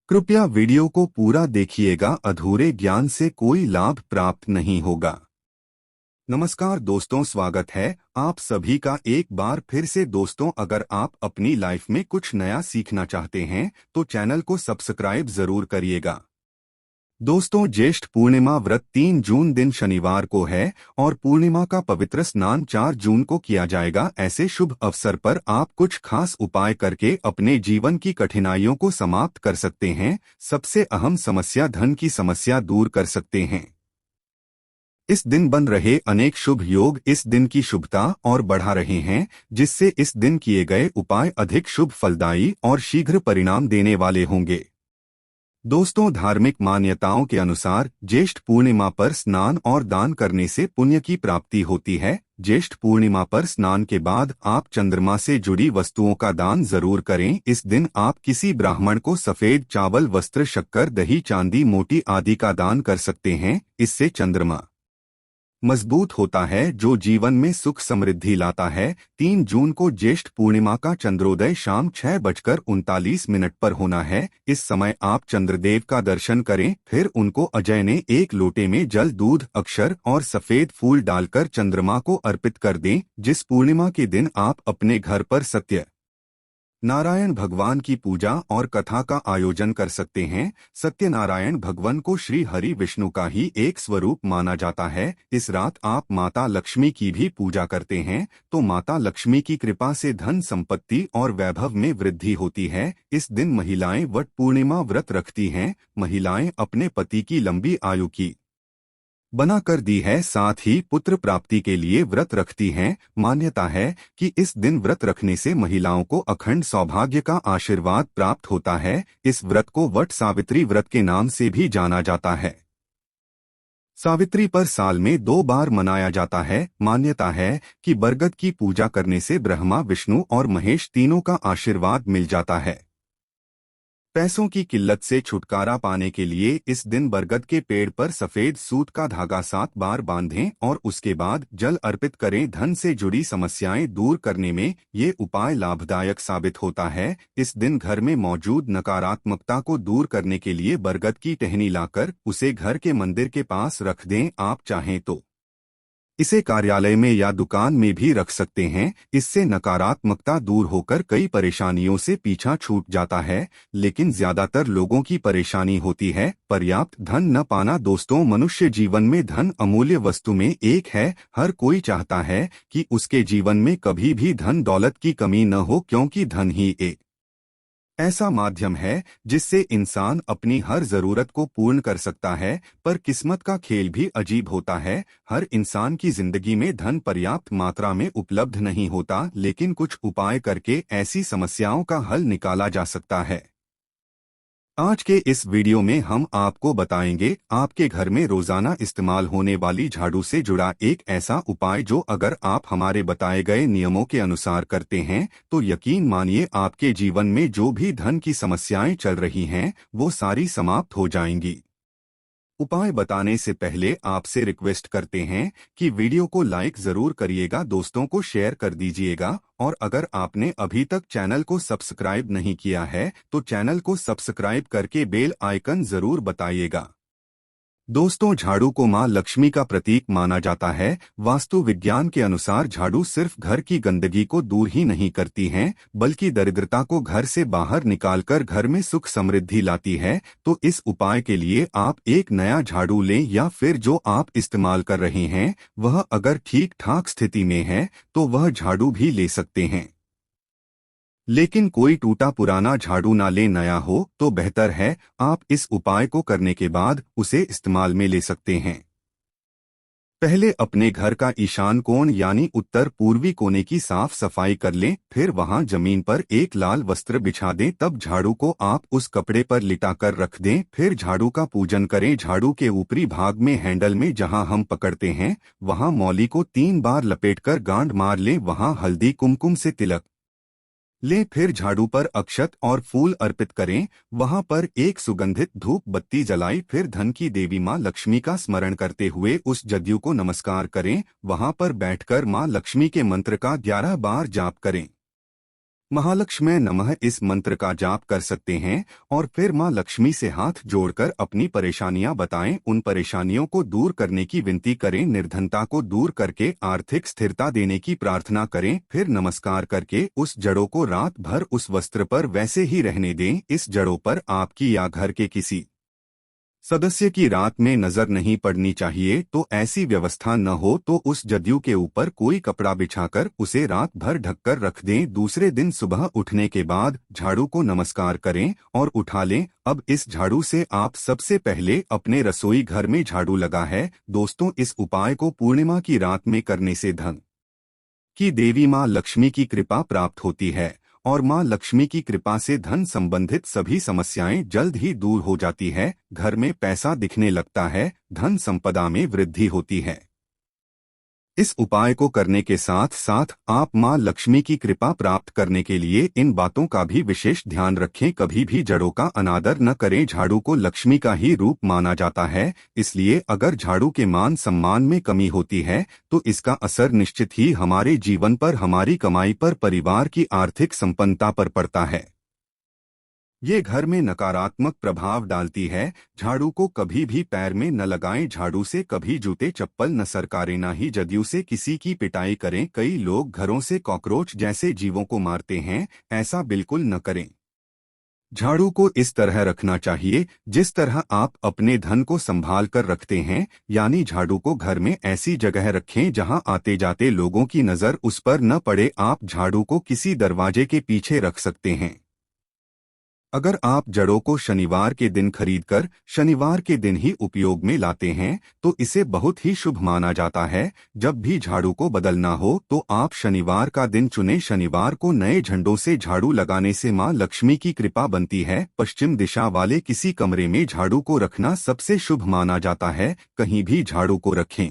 कृपया वीडियो को पूरा देखिएगा, अधूरे ज्ञान से कोई लाभ प्राप्त नहीं होगा। नमस्कार दोस्तों, स्वागत है आप सभी का एक बार फिर से। दोस्तों, अगर आप अपनी लाइफ में कुछ नया सीखना चाहते हैं तो चैनल को सब्सक्राइब जरूर करिएगा। दोस्तों, ज्येष्ठ पूर्णिमा व्रत 3 जून दिन शनिवार को है और पूर्णिमा का पवित्र स्नान 4 जून को किया जाएगा। ऐसे शुभ अवसर पर आप कुछ खास उपाय करके अपने जीवन की कठिनाइयों को समाप्त कर सकते हैं। सबसे अहम समस्या धन की समस्या दूर कर सकते हैं। इस दिन बन रहे अनेक शुभ योग इस दिन की शुभता और बढ़ा रहे हैं, जिससे इस दिन किए गए उपाय अधिक शुभ, फलदायी और शीघ्र परिणाम देने वाले होंगे। दोस्तों, धार्मिक मान्यताओं के अनुसार ज्येष्ठ पूर्णिमा पर स्नान और दान करने से पुण्य की प्राप्ति होती है। ज्येष्ठ पूर्णिमा पर स्नान के बाद आप चंद्रमा से जुड़ी वस्तुओं का दान जरूर करें। इस दिन आप किसी ब्राह्मण को सफेद चावल, वस्त्र, शक्कर, दही, चांदी, मोती आदि का दान कर सकते हैं। इससे चंद्रमा मजबूत होता है, जो जीवन में सुख समृद्धि लाता है। 3 जून को ज्येष्ठ पूर्णिमा का चंद्रोदय शाम 6:39 पर होना है। इस समय आप चंद्रदेव का दर्शन करें, फिर उनको अजय ने एक लोटे में जल, दूध, अक्षर और सफेद फूल डालकर चंद्रमा को अर्पित कर दें। जिस पूर्णिमा के दिन आप अपने घर पर सत्य नारायण भगवान की पूजा और कथा का आयोजन कर सकते हैं। सत्यनारायण भगवान को श्री हरि विष्णु का ही एक स्वरूप माना जाता है। इस रात आप माता लक्ष्मी की भी पूजा करते हैं तो माता लक्ष्मी की कृपा से धन, संपत्ति और वैभव में वृद्धि होती है। इस दिन महिलाएं वट पूर्णिमा व्रत रखती हैं। महिलाएं अपने पति की लंबी आयु की बना कर दी है, साथ ही पुत्र प्राप्ति के लिए व्रत रखती हैं। मान्यता है कि इस दिन व्रत रखने से महिलाओं को अखंड सौभाग्य का आशीर्वाद प्राप्त होता है। इस व्रत को वट सावित्री व्रत के नाम से भी जाना जाता है। सावित्री पर साल में 2 बार मनाया जाता है। मान्यता है कि बरगद की पूजा करने से ब्रह्मा, विष्णु और महेश तीनों का आशीर्वाद मिल जाता है। पैसों की किल्लत से छुटकारा पाने के लिए इस दिन बरगद के पेड़ पर सफेद सूत का धागा 7 बार बांधें और उसके बाद जल अर्पित करें। धन से जुड़ी समस्याएं दूर करने में ये उपाय लाभदायक साबित होता है। इस दिन घर में मौजूद नकारात्मकता को दूर करने के लिए बरगद की टहनी लाकर उसे घर के मंदिर के पास रख दें। आप चाहें तो इसे कार्यालय में या दुकान में भी रख सकते हैं। इससे नकारात्मकता दूर होकर कई परेशानियों से पीछा छूट जाता है। लेकिन ज्यादातर लोगों की परेशानी होती है पर्याप्त धन न पाना। दोस्तों, मनुष्य जीवन में धन अमूल्य वस्तु में एक है। हर कोई चाहता है कि उसके जीवन में कभी भी धन दौलत की कमी न हो, क्योंकि धन ही एक ऐसा माध्यम है जिससे इंसान अपनी हर जरूरत को पूर्ण कर सकता है। पर किस्मत का खेल भी अजीब होता है। हर इंसान की जिंदगी में धन पर्याप्त मात्रा में उपलब्ध नहीं होता, लेकिन कुछ उपाय करके ऐसी समस्याओं का हल निकाला जा सकता है। आज के इस वीडियो में हम आपको बताएंगे आपके घर में रोजाना इस्तेमाल होने वाली झाड़ू से जुड़ा एक ऐसा उपाय जो अगर आप हमारे बताए गए नियमों के अनुसार करते हैं तो यकीन मानिए आपके जीवन में जो भी धन की समस्याएं चल रही हैं वो सारी समाप्त हो जाएंगी। उपाय बताने से पहले आपसे रिक्वेस्ट करते हैं कि वीडियो को लाइक जरूर करिएगा, दोस्तों को शेयर कर दीजिएगा और अगर आपने अभी तक चैनल को सब्सक्राइब नहीं किया है तो चैनल को सब्सक्राइब करके बेल आइकन जरूर बताइएगा। दोस्तों, झाड़ू को मां लक्ष्मी का प्रतीक माना जाता है। वास्तु विज्ञान के अनुसार झाड़ू सिर्फ घर की गंदगी को दूर ही नहीं करती हैं, बल्कि दरिद्रता को घर से बाहर निकालकर घर में सुख समृद्धि लाती है। तो इस उपाय के लिए आप एक नया झाड़ू लें या फिर जो आप इस्तेमाल कर रहे हैं वह अगर ठीक ठाक स्थिति में है तो वह झाड़ू भी ले सकते हैं। लेकिन कोई टूटा पुराना झाड़ू ना ले, नया हो तो बेहतर है। आप इस उपाय को करने के बाद उसे इस्तेमाल में ले सकते हैं। पहले अपने घर का ईशान कोण यानी उत्तर पूर्वी कोने की साफ सफाई कर लें, फिर वहां जमीन पर एक लाल वस्त्र बिछा दें, तब झाड़ू को आप उस कपड़े पर लिटाकर रख दें। फिर झाड़ू का पूजन करें। झाड़ू के ऊपरी भाग में हैंडल में जहां हम पकड़ते हैं वहां मौली को 3 बार लपेटकर गांड मार लें। वहां हल्दी कुमकुम से तिलक लें, फिर झाड़ू पर अक्षत और फूल अर्पित करें। वहां पर एक सुगंधित धूप बत्ती जलाई, फिर धन की देवी मां लक्ष्मी का स्मरण करते हुए उस जदयू को नमस्कार करें। वहां पर बैठकर मां लक्ष्मी के मंत्र का 11 बार जाप करें। महालक्ष्मी नमः इस मंत्र का जाप कर सकते हैं और फिर मां लक्ष्मी से हाथ जोड़कर अपनी परेशानियां बताएं, उन परेशानियों को दूर करने की विनती करें, निर्धनता को दूर करके आर्थिक स्थिरता देने की प्रार्थना करें, फिर नमस्कार करके उस जड़ों को रात भर उस वस्त्र पर वैसे ही रहने दें। इस जड़ों पर आपकी या घर के किसी सदस्य की रात में नजर नहीं पड़नी चाहिए। तो ऐसी व्यवस्था न हो तो उस जदयू के ऊपर कोई कपड़ा बिछाकर उसे रात भर ढककर रख दें। दूसरे दिन सुबह उठने के बाद झाड़ू को नमस्कार करें और उठा लें। अब इस झाड़ू से आप सबसे पहले अपने रसोई घर में झाड़ू लगा है। दोस्तों, इस उपाय को पूर्णिमा की रात में करने से धन की देवी मां लक्ष्मी की कृपा प्राप्त होती है और मां लक्ष्मी की कृपा से धन संबंधित सभी समस्याएं जल्द ही दूर हो जाती है। घर में पैसा दिखने लगता है, धन संपदा में वृद्धि होती है। इस उपाय को करने के साथ साथ आप मां लक्ष्मी की कृपा प्राप्त करने के लिए इन बातों का भी विशेष ध्यान रखें। कभी भी जड़ों का अनादर न करें। झाड़ू को लक्ष्मी का ही रूप माना जाता है, इसलिए अगर झाड़ू के मान सम्मान में कमी होती है तो इसका असर निश्चित ही हमारे जीवन पर, हमारी कमाई पर, परिवार की आर्थिक संपन्नता पर पड़ता है। ये घर में नकारात्मक प्रभाव डालती है। झाड़ू को कभी भी पैर में न लगाएं। झाड़ू से कभी जूते चप्पल न सरकारें, ना ही जदयू से किसी की पिटाई करें। कई लोग घरों से कॉकरोच जैसे जीवों को मारते हैं, ऐसा बिल्कुल न करें। झाड़ू को इस तरह रखना चाहिए जिस तरह आप अपने धन को संभाल कर रखते हैं, यानी झाड़ू को घर में ऐसी जगह रखें जहां आते जाते लोगों की नजर उस पर न पड़े। आप झाड़ू को किसी दरवाजे के पीछे रख सकते हैं। अगर आप जड़ों को शनिवार के दिन खरीदकर शनिवार के दिन ही उपयोग में लाते हैं तो इसे बहुत ही शुभ माना जाता है। जब भी झाड़ू को बदलना हो तो आप शनिवार का दिन चुनें। शनिवार को नए झंडों से झाड़ू लगाने से मां लक्ष्मी की कृपा बनती है। पश्चिम दिशा वाले किसी कमरे में झाड़ू को रखना सबसे शुभ माना जाता है। कहीं भी झाड़ू को रखें,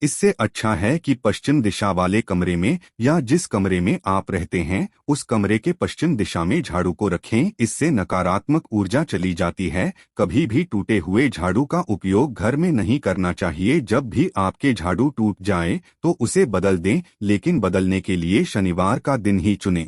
इससे अच्छा है कि पश्चिम दिशा वाले कमरे में या जिस कमरे में आप रहते हैं उस कमरे के पश्चिम दिशा में झाड़ू को रखें। इससे नकारात्मक ऊर्जा चली जाती है। कभी भी टूटे हुए झाड़ू का उपयोग घर में नहीं करना चाहिए। जब भी आपके झाड़ू टूट जाए तो उसे बदल दें, लेकिन बदलने के लिए शनिवार का दिन ही चुनें।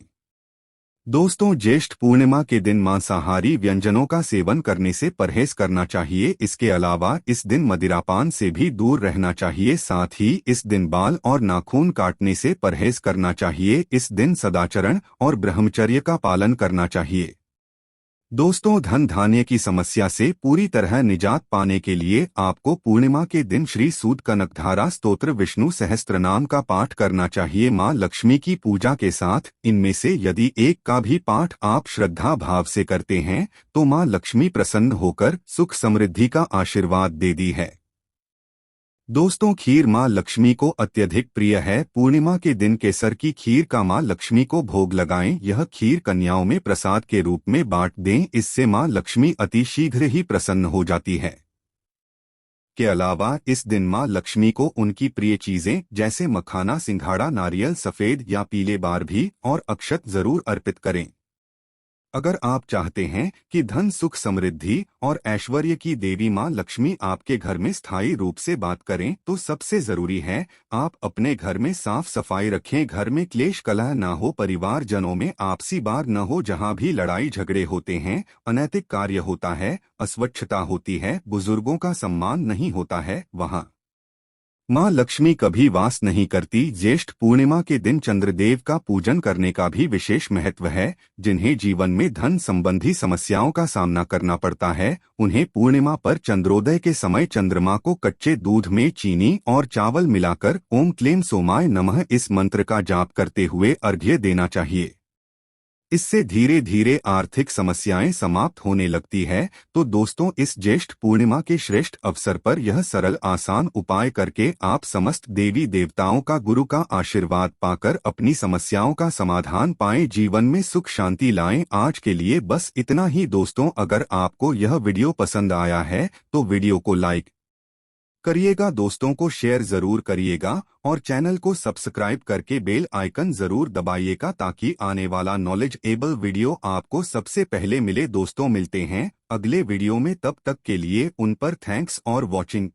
दोस्तों, ज्येष्ठ पूर्णिमा के दिन मांसाहारी व्यंजनों का सेवन करने से परहेज करना चाहिए। इसके अलावा इस दिन मदिरापान से भी दूर रहना चाहिए। साथ ही इस दिन बाल और नाखून काटने से परहेज करना चाहिए। इस दिन सदाचरण और ब्रह्मचर्य का पालन करना चाहिए। दोस्तों, धन धान्य की समस्या से पूरी तरह निजात पाने के लिए आपको पूर्णिमा के दिन श्री सूद कनकधारा स्तोत्र विष्णु सहस्त्रनाम का पाठ करना चाहिए। मां लक्ष्मी की पूजा के साथ इनमें से यदि एक का भी पाठ आप श्रद्धा भाव से करते हैं तो मां लक्ष्मी प्रसन्न होकर सुख समृद्धि का आशीर्वाद दे दी है। दोस्तों, खीर मां लक्ष्मी को अत्यधिक प्रिय है। पूर्णिमा के दिन केसर की खीर का मां लक्ष्मी को भोग लगाएं। यह खीर कन्याओं में प्रसाद के रूप में बांट दें, इससे मां लक्ष्मी अति शीघ्र ही प्रसन्न हो जाती है। के अलावा इस दिन मां लक्ष्मी को उनकी प्रिय चीजें जैसे मखाना, सिंघाड़ा, नारियल, सफेद या पीले बार भी और अक्षत जरूर अर्पित करें। अगर आप चाहते हैं कि धन, सुख, समृद्धि और ऐश्वर्य की देवी मां लक्ष्मी आपके घर में स्थायी रूप से बात करें तो सबसे जरूरी है आप अपने घर में साफ सफाई रखें। घर में क्लेश कलह न हो, परिवार जनों में आपसी बार न हो। जहां भी लड़ाई झगड़े होते हैं, अनैतिक कार्य होता है, अस्वच्छता होती है, बुजुर्गों का सम्मान नहीं होता है, वहां मां लक्ष्मी कभी वास नहीं करती। ज्येष्ठ पूर्णिमा के दिन चंद्रदेव का पूजन करने का भी विशेष महत्व है। जिन्हें जीवन में धन संबंधी समस्याओं का सामना करना पड़ता है, उन्हें पूर्णिमा पर चंद्रोदय के समय चंद्रमा को कच्चे दूध में चीनी और चावल मिलाकर ओम क्लेम सोमाय नमः इस मंत्र का जाप करते हुए अर्घ्य देना चाहिए। इससे धीरे धीरे आर्थिक समस्याएं समाप्त होने लगती है। तो दोस्तों, इस ज्येष्ठ पूर्णिमा के श्रेष्ठ अवसर पर यह सरल आसान उपाय करके आप समस्त देवी देवताओं का, गुरु का आशीर्वाद पाकर अपनी समस्याओं का समाधान पाएं, जीवन में सुख शांति लाएं। आज के लिए बस इतना ही दोस्तों। अगर आपको यह वीडियो पसंद आया है तो वीडियो को लाइक करिएगा, दोस्तों को शेयर जरूर करिएगा और चैनल को सब्सक्राइब करके बेल आइकन जरूर दबाइएगा ताकि आने वाला नॉलेज एबल वीडियो आपको सबसे पहले मिले। दोस्तों, मिलते हैं अगले वीडियो में, तब तक के लिए उन पर थैंक्स और वॉचिंग।